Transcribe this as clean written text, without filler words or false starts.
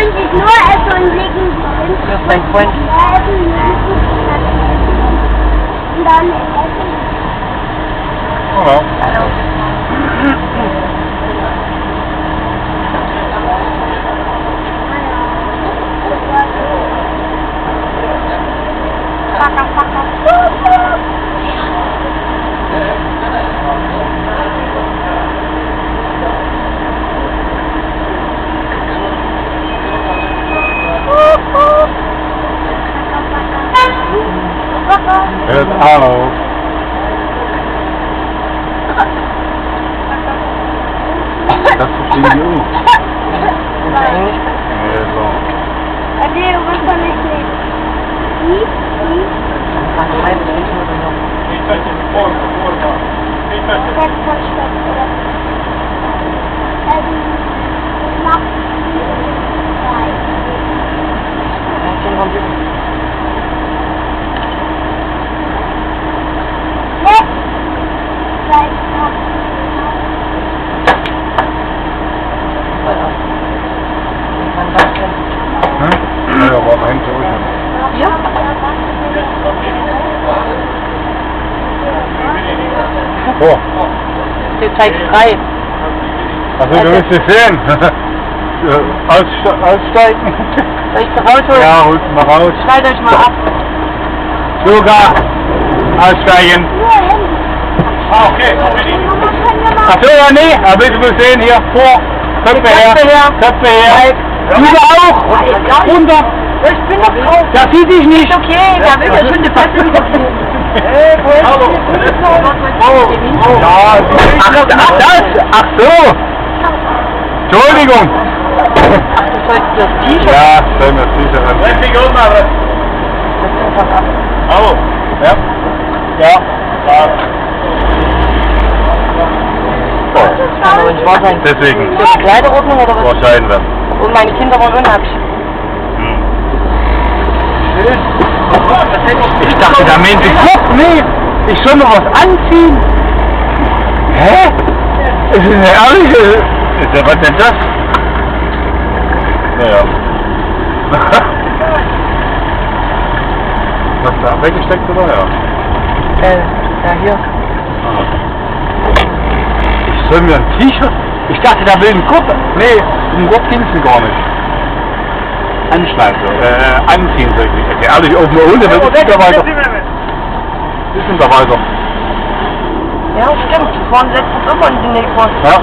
eigentlich nur essen und legen sich hin. Das ist dein Freund. Und dann essen. Hallo. Hallo. Hört auf. Das verstehen die auch. Ja, so. Okay, du musst doch nicht leben. Wie? Ja, aber ein durch. Ja? Oh. Du zeigst frei. Also du willst es sehen. Aussteigen. Soll ich da rausholen? Ja, hol's mal raus. Schneid euch mal ab. Sogar aussteigen. Ah, okay. Achso, ja, nee, aber du musst sehen, hier, vor, Köpfe her, Köpfe her. Über auch, runter. Ich bin doch drauf. Der sieht dich nicht. Okay, da will ja schon eine Fassung geflogen. Hallo. Ja, ach das, ach so. Entschuldigung. Ach, du sollst das T-Shirt. Ja, soll das T-Shirt an. Lass dich um, aber. Hallo. Ja. Ja. Kann doch nicht wahr sein. Deswegen. Ist das eine Kleiderordnung oder was? Wahrscheinlich. Und meine Kinder waren unheimlich. Ich dachte, da meint sie, guck, nee, ich soll noch was anziehen. Hä? Ist das eine ehrliche? Ist ja, was denn das? Naja. Was da weggesteckt oder? Ja. Ja, hier. Ich soll mir ein T-Shirt? Ich dachte, da will ein Gurt. Nee, ein Gurt ging es gar nicht. Anschneiden so. Anziehen soll ich nicht. Okay, ehrlich, auf der Hunde, das ist da weiter. Das ist da weiter. Ja, stimmt. Wir fahren letztens immer in die Nähe. Ja.